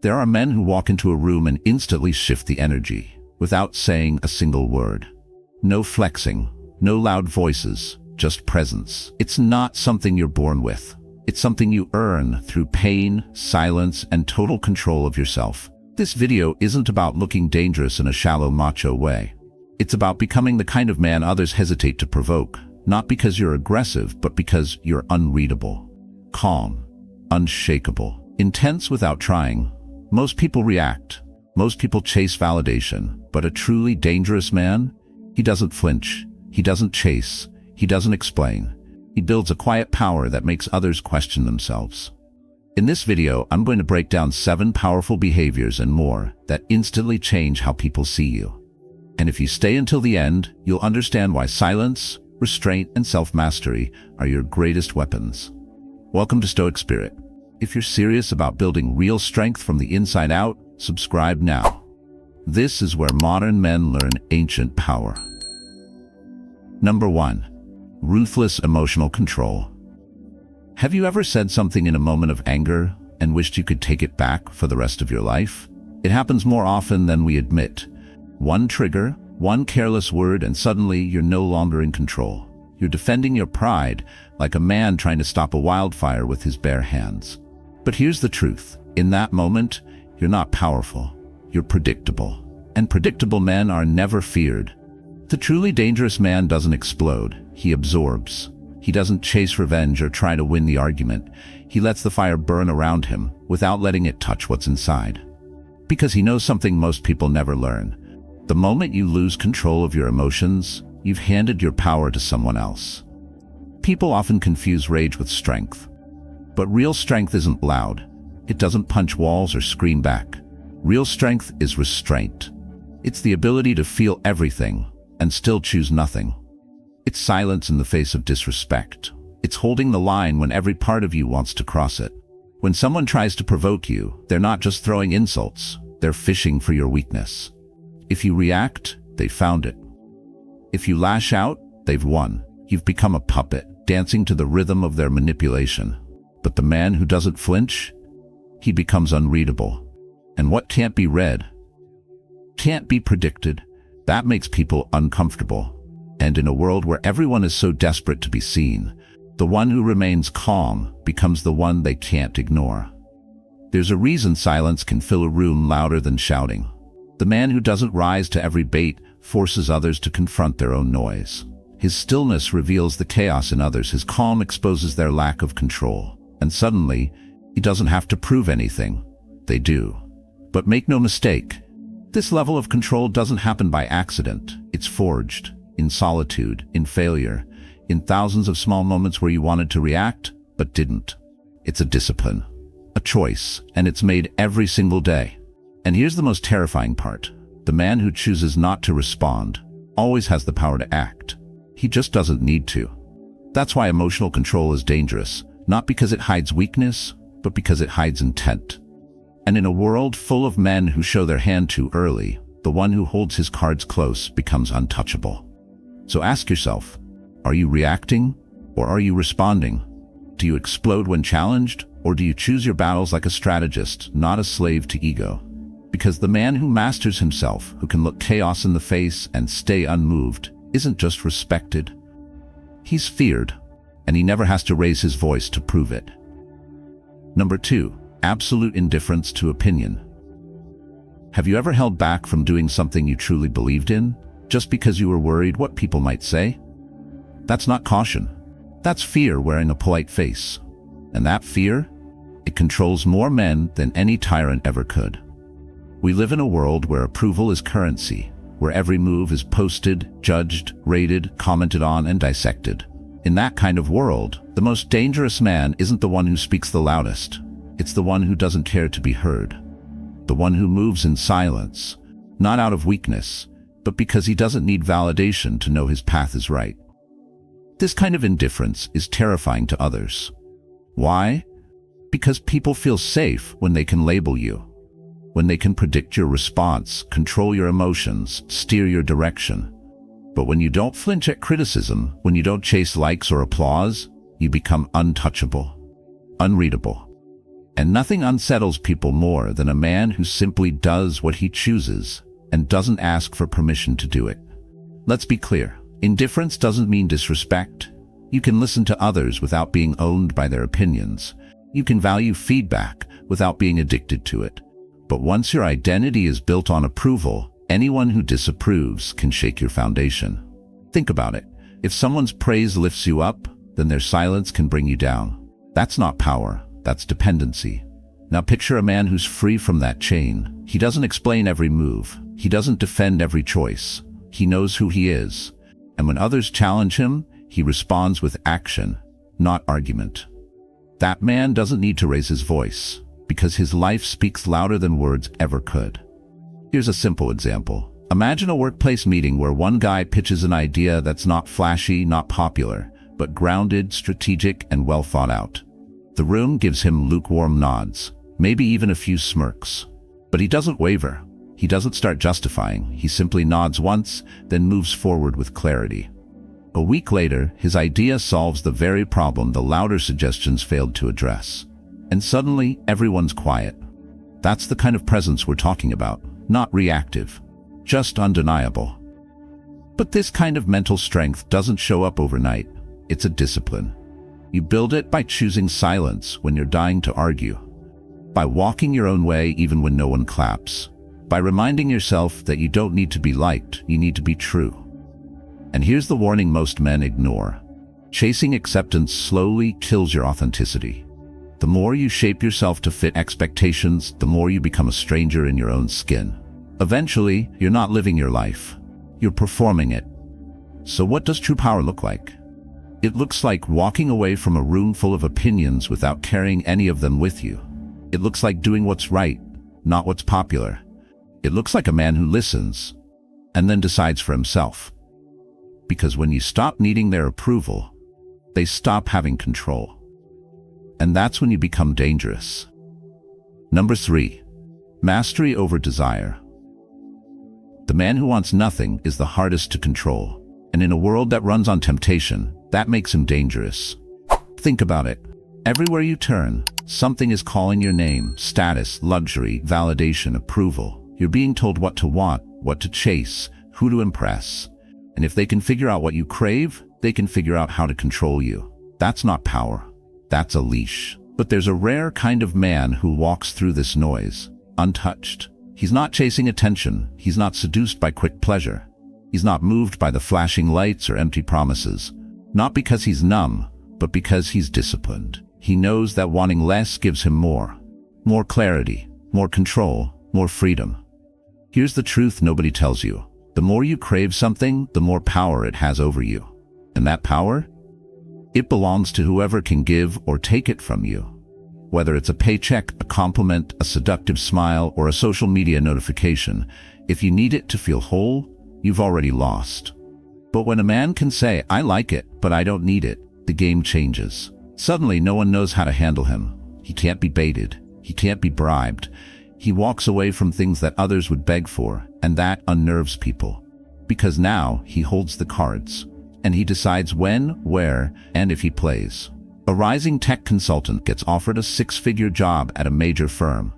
There are men who walk into a room and instantly shift the energy, without saying a single word. No flexing, no loud voices, just presence. It's not something you're born with. It's something you earn through pain, silence, and total control of yourself. This video isn't about looking dangerous in a shallow macho way. It's about becoming the kind of man others hesitate to provoke, not because you're aggressive, but because you're unreadable, calm, unshakable, intense without trying. Most people react. Most people chase validation, but a truly dangerous man, he doesn't flinch, he doesn't chase, he doesn't explain. He builds a quiet power that makes others question themselves. In this video, I'm going to break down 7 powerful behaviors and more that instantly change how people see you. And if you stay until the end, you'll understand why silence, restraint, and self-mastery are your greatest weapons. Welcome to Stoic Spirit. If you're serious about building real strength from the inside out, subscribe now. This is where modern men learn ancient power. Number 1. Ruthless emotional control. Have you ever said something in a moment of anger and wished you could take it back for the rest of your life? It happens more often than we admit. One trigger, one careless word, and suddenly you're no longer in control. You're defending your pride like a man trying to stop a wildfire with his bare hands. But here's the truth. In that moment, you're not powerful. You're predictable. And predictable men are never feared. The truly dangerous man doesn't explode. He absorbs. He doesn't chase revenge or try to win the argument. He lets the fire burn around him without letting it touch what's inside. Because he knows something most people never learn. The moment you lose control of your emotions, you've handed your power to someone else. People often confuse rage with strength. But real strength isn't loud. It doesn't punch walls or scream back. Real strength is restraint. It's the ability to feel everything and still choose nothing. It's silence in the face of disrespect. It's holding the line when every part of you wants to cross it. When someone tries to provoke you, they're not just throwing insults, they're fishing for your weakness. If you react, they found it. If you lash out, they've won. You've become a puppet, dancing to the rhythm of their manipulation. But the man who doesn't flinch, he becomes unreadable. And what can't be read, can't be predicted, that makes people uncomfortable. And in a world where everyone is so desperate to be seen, the one who remains calm becomes the one they can't ignore. There's a reason silence can fill a room louder than shouting. The man who doesn't rise to every bait forces others to confront their own noise. His stillness reveals the chaos in others. His calm exposes their lack of control. And suddenly, he doesn't have to prove anything. They do. But make no mistake, this level of control doesn't happen by accident. It's forged in solitude, in failure, in thousands of small moments where you wanted to react, but didn't. It's a discipline, a choice, and it's made every single day. And here's the most terrifying part. The man who chooses not to respond always has the power to act. He just doesn't need to. That's why emotional control is dangerous, not because it hides weakness, but because it hides intent. And in a world full of men who show their hand too early, the one who holds his cards close becomes untouchable. So ask yourself, are you reacting or are you responding? Do you explode when challenged, or do you choose your battles like a strategist, not a slave to ego? Because the man who masters himself, who can look chaos in the face and stay unmoved, isn't just respected. He's feared, and he never has to raise his voice to prove it. Number 2, absolute indifference to opinion. Have you ever held back from doing something you truly believed in, just because you were worried what people might say? That's not caution. That's fear wearing a polite face. And that fear, it controls more men than any tyrant ever could. We live in a world where approval is currency, where every move is posted, judged, rated, commented on, and dissected. In that kind of world, the most dangerous man isn't the one who speaks the loudest. It's the one who doesn't care to be heard. The one who moves in silence, not out of weakness, but because he doesn't need validation to know his path is right. This kind of indifference is terrifying to others. Why? Because people feel safe when they can label you, when they can predict your response, control your emotions, steer your direction. But when you don't flinch at criticism, when you don't chase likes or applause, you become untouchable, unreadable. And nothing unsettles people more than a man who simply does what he chooses and doesn't ask for permission to do it. Let's be clear. Indifference doesn't mean disrespect. You can listen to others without being owned by their opinions. You can value feedback without being addicted to it. But once your identity is built on approval, anyone who disapproves can shake your foundation. Think about it. If someone's praise lifts you up, then their silence can bring you down. That's not power. That's dependency. Now picture a man who's free from that chain. He doesn't explain every move. He doesn't defend every choice. He knows who he is. And when others challenge him, he responds with action, not argument. That man doesn't need to raise his voice, because his life speaks louder than words ever could. Here's a simple example. Imagine a workplace meeting where one guy pitches an idea that's not flashy, not popular, but grounded, strategic, and well thought out. The room gives him lukewarm nods, maybe even a few smirks. But he doesn't waver. He doesn't start justifying. He simply nods once, then moves forward with clarity. A week later, his idea solves the very problem the louder suggestions failed to address. And suddenly, everyone's quiet. That's the kind of presence we're talking about. Not reactive, just undeniable. But this kind of mental strength doesn't show up overnight. It's a discipline. You build it by choosing silence when you're dying to argue, by walking your own way even when no one claps, by reminding yourself that you don't need to be liked, you need to be true. And here's the warning most men ignore. Chasing acceptance slowly kills your authenticity. The more you shape yourself to fit expectations, the more you become a stranger in your own skin. Eventually, you're not living your life. You're performing it. So what does true power look like? It looks like walking away from a room full of opinions without carrying any of them with you. It looks like doing what's right, not what's popular. It looks like a man who listens and then decides for himself. Because when you stop needing their approval, they stop having control. And that's when you become dangerous. Number 3, mastery over desire. The man who wants nothing is the hardest to control. And in a world that runs on temptation, that makes him dangerous. Think about it. Everywhere you turn, something is calling your name: status, luxury, validation, approval. You're being told what to want, what to chase, who to impress. And if they can figure out what you crave, they can figure out how to control you. That's not power. That's a leash. But there's a rare kind of man who walks through this noise, untouched. He's not chasing attention. He's not seduced by quick pleasure. He's not moved by the flashing lights or empty promises. Not because he's numb, but because he's disciplined. He knows that wanting less gives him more. More clarity, more control, more freedom. Here's the truth nobody tells you. The more you crave something, the more power it has over you. And that power? It belongs to whoever can give or take it from you. Whether it's a paycheck, a compliment, a seductive smile, or a social media notification, if you need it to feel whole, you've already lost. But when a man can say, "I like it, but I don't need it," the game changes. Suddenly, no one knows how to handle him. He can't be baited. He can't be bribed. He walks away from things that others would beg for, and that unnerves people. Because now he holds the cards, and he decides when, where, and if he plays. A rising tech consultant gets offered a 6-figure job at a major firm.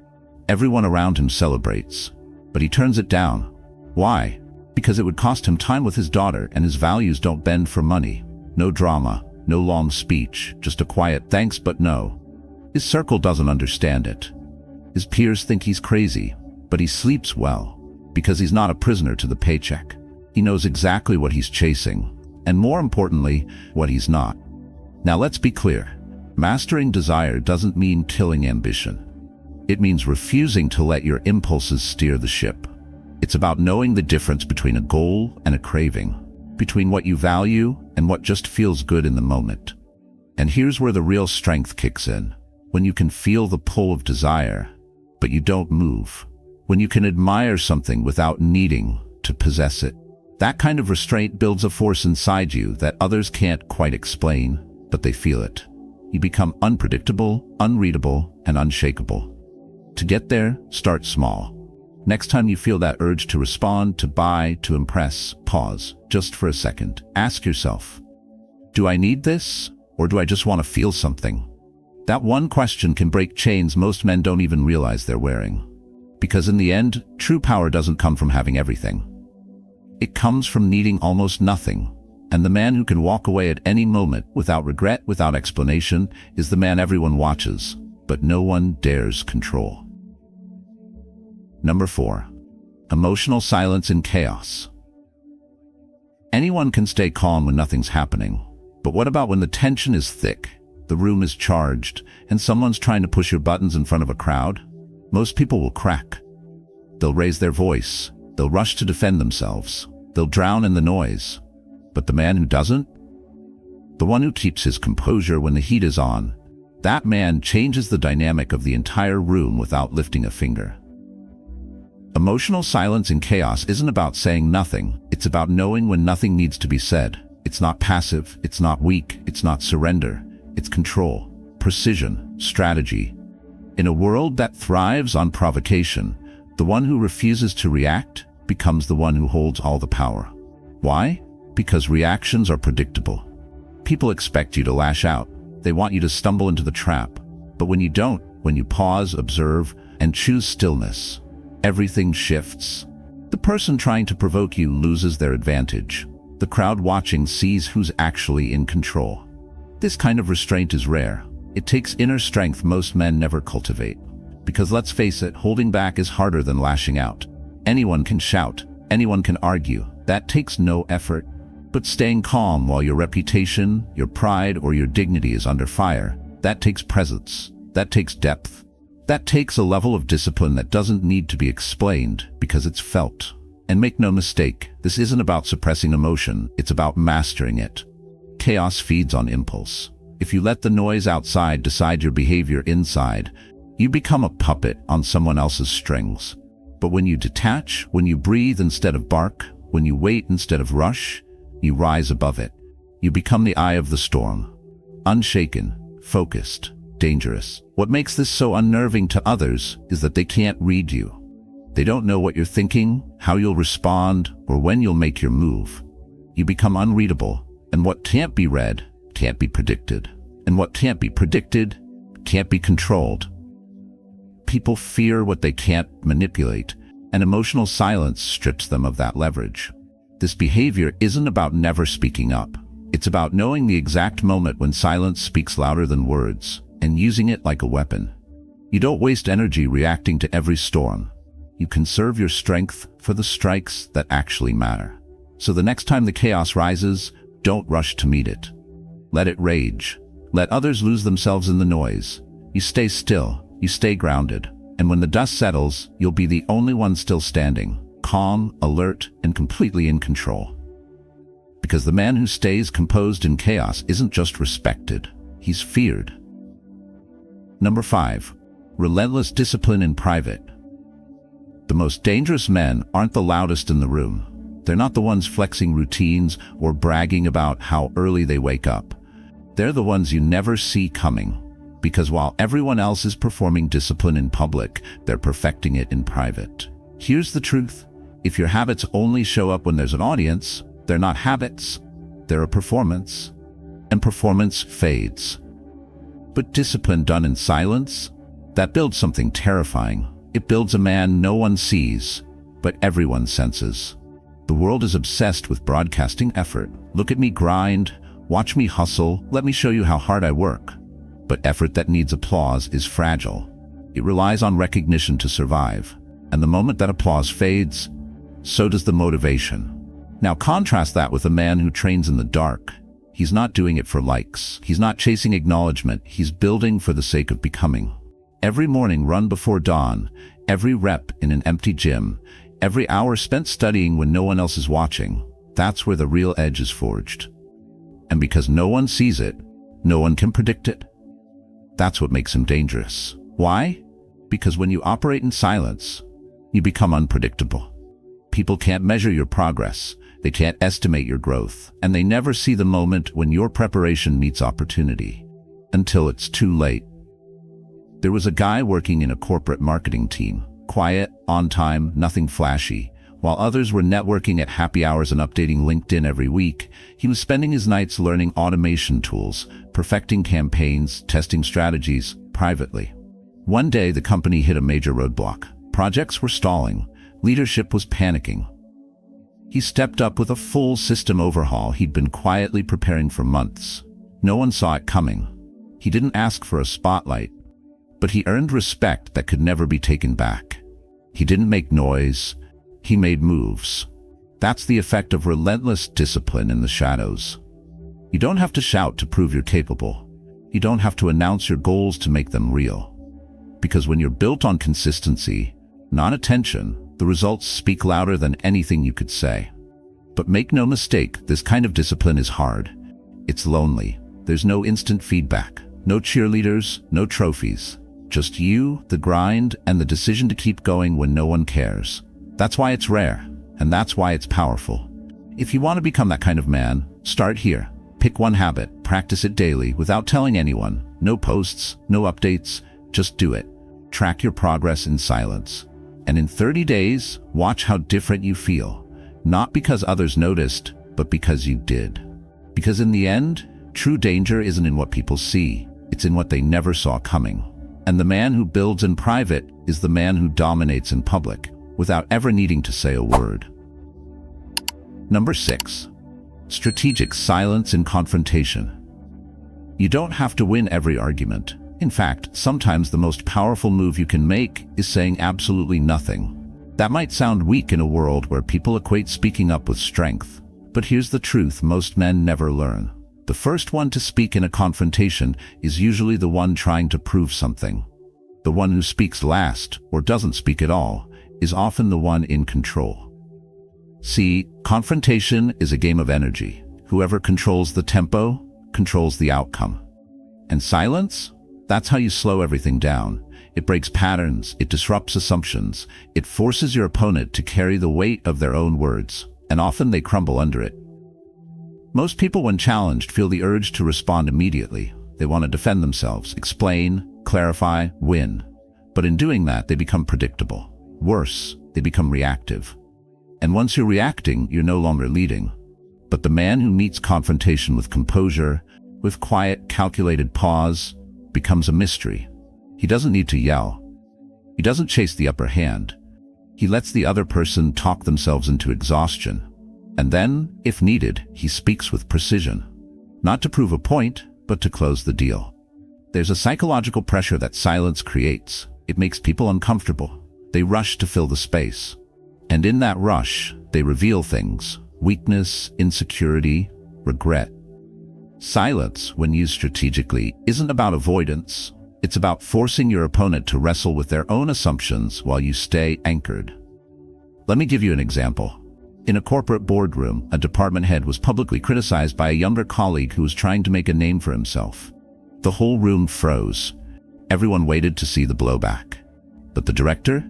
Everyone around him celebrates, but he turns it down. Why? Because it would cost him time with his daughter, and his values don't bend for money. No drama, no long speech, just a quiet thanks but no. His circle doesn't understand it. His peers think he's crazy, but he sleeps well, because he's not a prisoner to the paycheck. He knows exactly what he's chasing, and more importantly, what he's not. Now let's be clear. Mastering desire doesn't mean killing ambition. It means refusing to let your impulses steer the ship. It's about knowing the difference between a goal and a craving, between what you value and what just feels good in the moment. And here's where the real strength kicks in. When you can feel the pull of desire, but you don't move. When you can admire something without needing to possess it. That kind of restraint builds a force inside you that others can't quite explain, but they feel it. You become unpredictable, unreadable, and unshakable. To get there, start small. Next time you feel that urge to respond, to buy, to impress, pause just for a second. Ask yourself, do I need this, or do I just want to feel something? That one question can break chains most men don't even realize they're wearing. Because in the end, true power doesn't come from having everything. It comes from needing almost nothing. And the man who can walk away at any moment without regret, without explanation, is the man everyone watches, but no one dares control. Number 4. Emotional silence in chaos. Anyone can stay calm when nothing's happening. But what about when the tension is thick, the room is charged, and someone's trying to push your buttons in front of a crowd? Most people will crack. They'll raise their voice. They'll rush to defend themselves. They'll drown in the noise. But the man who doesn't? The one who keeps his composure when the heat is on, that man changes the dynamic of the entire room without lifting a finger. Emotional silence in chaos isn't about saying nothing. It's about knowing when nothing needs to be said. It's not passive. It's not weak. It's not surrender. It's control, precision, strategy. In a world that thrives on provocation, the one who refuses to react becomes the one who holds all the power. Why? Because reactions are predictable. People expect you to lash out. They want you to stumble into the trap. But when you don't, when you pause, observe, and choose stillness, everything shifts. The person trying to provoke you loses their advantage. The crowd watching sees who's actually in control. This kind of restraint is rare. It takes inner strength most men never cultivate. Because let's face it, holding back is harder than lashing out. Anyone can shout. Anyone can argue. That takes no effort. But staying calm while your reputation, your pride, or your dignity is under fire, that takes presence. That takes depth. That takes a level of discipline that doesn't need to be explained because it's felt. And make no mistake, this isn't about suppressing emotion, it's about mastering it. Chaos feeds on impulse. If you let the noise outside decide your behavior inside, you become a puppet on someone else's strings. But when you detach, when you breathe instead of bark, when you wait instead of rush, you rise above it. You become the eye of the storm. Unshaken, focused, dangerous. What makes this so unnerving to others is that they can't read you. They don't know what you're thinking, how you'll respond, or when you'll make your move. You become unreadable, and what can't be read can't be predicted. And what can't be predicted can't be controlled. People fear what they can't manipulate, and emotional silence strips them of that leverage. This behavior isn't about never speaking up. It's about knowing the exact moment when silence speaks louder than words, and using it like a weapon. You don't waste energy reacting to every storm. You conserve your strength for the strikes that actually matter. So the next time the chaos rises, don't rush to meet it. Let it rage. Let others lose themselves in the noise. You stay still. You stay grounded. And when the dust settles, you'll be the only one still standing, calm, alert, and completely in control. Because the man who stays composed in chaos isn't just respected, he's feared. Number 5. Relentless discipline in private. The most dangerous men aren't the loudest in the room. They're not the ones flexing routines or bragging about how early they wake up. They're the ones you never see coming. Because while everyone else is performing discipline in public, they're perfecting it in private. Here's the truth. If your habits only show up when there's an audience, they're not habits, they're a performance. And performance fades. But discipline done in silence, that builds something terrifying. It builds a man no one sees, but everyone senses. The world is obsessed with broadcasting effort. Look at me grind, watch me hustle, let me show you how hard I work. But effort that needs applause is fragile. It relies on recognition to survive. And the moment that applause fades, so does the motivation. Now contrast that with a man who trains in the dark. He's not doing it for likes. He's not chasing acknowledgement. He's building for the sake of becoming. Every morning run before dawn, every rep in an empty gym, every hour spent studying when no one else is watching, that's where the real edge is forged. And because no one sees it, no one can predict it. That's what makes him dangerous. Why? Because when you operate in silence, you become unpredictable. People can't measure your progress. They can't estimate your growth. And they never see the moment when your preparation meets opportunity. Until it's too late. There was a guy working in a corporate marketing team. Quiet, on time, nothing flashy. While others were networking at happy hours and updating LinkedIn every week, he was spending his nights learning automation tools, perfecting campaigns, testing strategies, privately. One day, the company hit a major roadblock. Projects were stalling. Leadership was panicking. He stepped up with a full system overhaul he'd been quietly preparing for months. No one saw it coming. He didn't ask for a spotlight, but he earned respect that could never be taken back. He didn't make noise. He made moves. That's the effect of relentless discipline in the shadows. You don't have to shout to prove you're capable. You don't have to announce your goals to make them real. Because when you're built on consistency, not attention, the results speak louder than anything you could say. But make no mistake, this kind of discipline is hard. It's lonely. There's no instant feedback, no cheerleaders, no trophies. Just you, the grind, and the decision to keep going when no one cares. That's why it's rare, and that's why it's powerful. If you want to become that kind of man, start here. Pick one habit, practice it daily without telling anyone. No posts, no updates, just do it. Track your progress in silence. And in 30 days, watch how different you feel. Not because others noticed, but because you did. Because in the end, true danger isn't in what people see. It's in what they never saw coming. And the man who builds in private is the man who dominates in public, without ever needing to say a word. Number 6. Strategic silence in confrontation. You don't have to win every argument. In fact, sometimes the most powerful move you can make is saying absolutely nothing. That might sound weak in a world where people equate speaking up with strength. But here's the truth most men never learn. The first one to speak in a confrontation is usually the one trying to prove something. The one who speaks last, or doesn't speak at all, is often the one in control. See, confrontation is a game of energy. Whoever controls the tempo, controls the outcome. And silence? That's how you slow everything down. It breaks patterns, it disrupts assumptions, it forces your opponent to carry the weight of their own words, and often they crumble under it. Most people, when challenged, feel the urge to respond immediately. They want to defend themselves, explain, clarify, win. But in doing that, they become predictable. Worse, they become reactive. And once you're reacting, you're no longer leading. But the man who meets confrontation with composure, with quiet, calculated pause, becomes a mystery. He doesn't need to yell. He doesn't chase the upper hand. He lets the other person talk themselves into exhaustion. And then, if needed, he speaks with precision. Not to prove a point, but to close the deal. There's a psychological pressure that silence creates. It makes people uncomfortable. They rush to fill the space. And in that rush, they reveal things: weakness, insecurity, regret. Silence, when used strategically, isn't about avoidance. It's about forcing your opponent to wrestle with their own assumptions while you stay anchored. Let me give you an example. In a corporate boardroom, a department head was publicly criticized by a younger colleague who was trying to make a name for himself. The whole room froze. Everyone waited to see the blowback. But the director?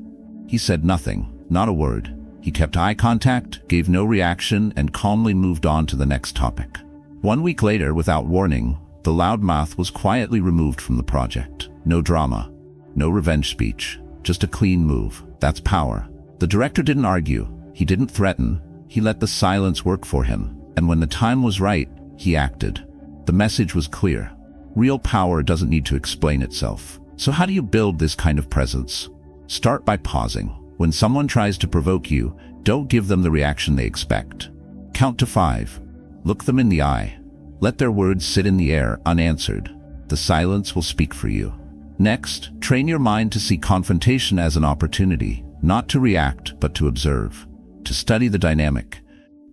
He said nothing, not a word. He kept eye contact, gave no reaction, and calmly moved on to the next topic. 1 week later, without warning, the loudmouth was quietly removed from the project. No drama, no revenge speech, just a clean move. That's power. The director didn't argue. He didn't threaten. He let the silence work for him. And when the time was right, he acted. The message was clear. Real power doesn't need to explain itself. So how do you build this kind of presence? Start by pausing. When someone tries to provoke you, don't give them the reaction they expect. Count to 5. Look them in the eye. Let their words sit in the air unanswered. The silence will speak for you. Next, train your mind to see confrontation as an opportunity, not to react, but to observe, to study the dynamic.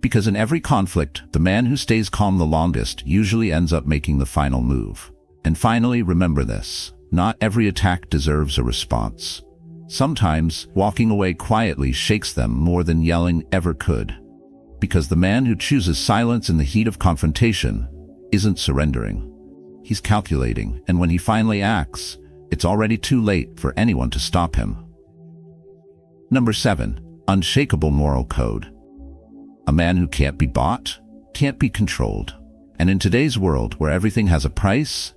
Because in every conflict, the man who stays calm the longest usually ends up making the final move. And finally, remember this: not every attack deserves a response. Sometimes, walking away quietly shakes them more than yelling ever could. Because the man who chooses silence in the heat of confrontation isn't surrendering. He's calculating, and when he finally acts, it's already too late for anyone to stop him. Number 7. Unshakable moral code. A man who can't be bought, can't be controlled. And in today's world, where everything has a price,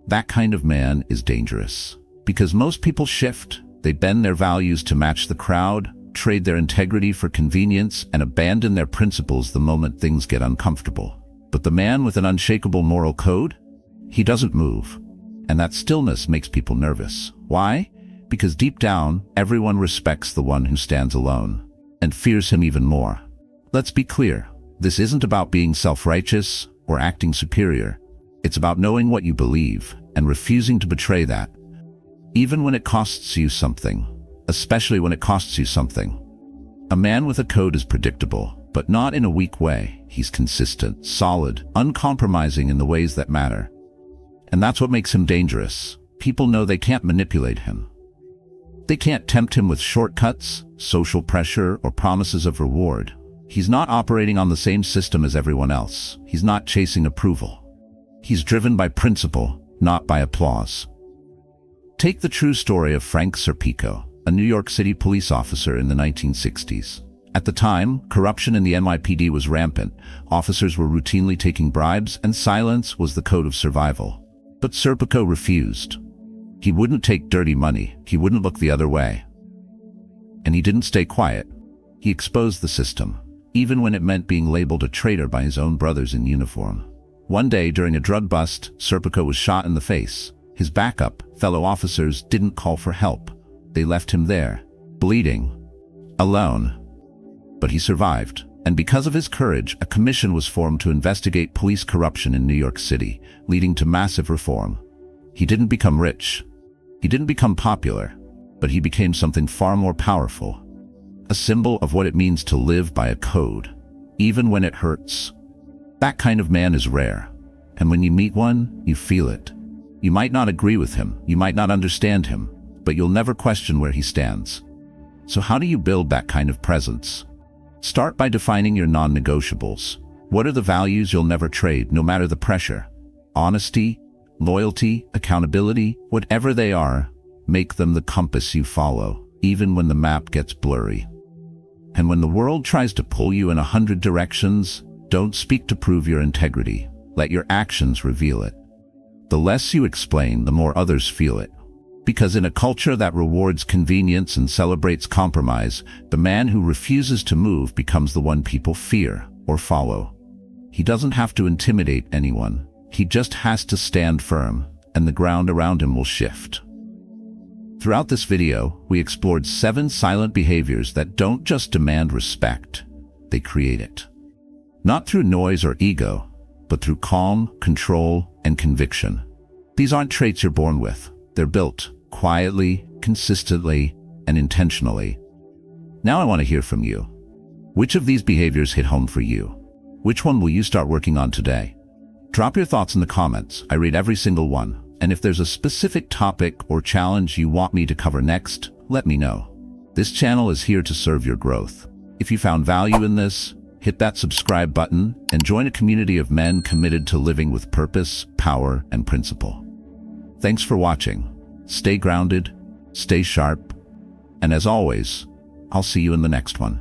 that kind of man is dangerous. Because most people shift. They bend their values to match the crowd, trade their integrity for convenience, and abandon their principles the moment things get uncomfortable. But the man with an unshakable moral code? He doesn't move. And that stillness makes people nervous. Why? Because deep down, everyone respects the one who stands alone and fears him even more. Let's be clear. This isn't about being self-righteous or acting superior. It's about knowing what you believe and refusing to betray that, even when it costs you something, especially when it costs you something. A man with a code is predictable, but not in a weak way. He's consistent, solid, uncompromising in the ways that matter. And that's what makes him dangerous. People know they can't manipulate him. They can't tempt him with shortcuts, social pressure, or promises of reward. He's not operating on the same system as everyone else. He's not chasing approval. He's driven by principle, not by applause. Take the true story of Frank Serpico, a New York City police officer in the 1960s. At the time, corruption in the NYPD was rampant. Officers were routinely taking bribes, and silence was the code of survival. But Serpico refused. He wouldn't take dirty money. He wouldn't look the other way. And he didn't stay quiet. He exposed the system, even when it meant being labeled a traitor by his own brothers in uniform. One day, during a drug bust, Serpico was shot in the face. His backup, fellow officers, didn't call for help. They left him there, bleeding, alone. But he survived, and because of his courage, a commission was formed to investigate police corruption in New York City, leading to massive reform. He didn't become rich. He didn't become popular, but he became something far more powerful. A symbol of what it means to live by a code, even when it hurts. That kind of man is rare, and when you meet one, you feel it. You might not agree with him, you might not understand him, but you'll never question where he stands. So how do you build that kind of presence? Start by defining your non-negotiables. What are the values you'll never trade, no matter the pressure? Honesty, loyalty, accountability, whatever they are, make them the compass you follow, even when the map gets blurry. And when the world tries to pull you in 100 directions, don't speak to prove your integrity. Let your actions reveal it. The less you explain, the more others feel it. Because in a culture that rewards convenience and celebrates compromise, the man who refuses to move becomes the one people fear or follow. He doesn't have to intimidate anyone. He just has to stand firm, and the ground around him will shift. Throughout this video, we explored 7 silent behaviors that don't just demand respect, they create it. Not through noise or ego, but through calm, control, and conviction. These aren't traits you're born with. They're built quietly, consistently, and intentionally. Now I want to hear from you. Which of these behaviors hit home for you? Which one will you start working on today? Drop your thoughts in the comments. I read every single one. And if there's a specific topic or challenge you want me to cover next, let me know. This channel is here to serve your growth. If you found value in this, hit that subscribe button and join a community of men committed to living with purpose, power, and principle. Thanks for watching. Stay grounded, stay sharp, and as always, I'll see you in the next one.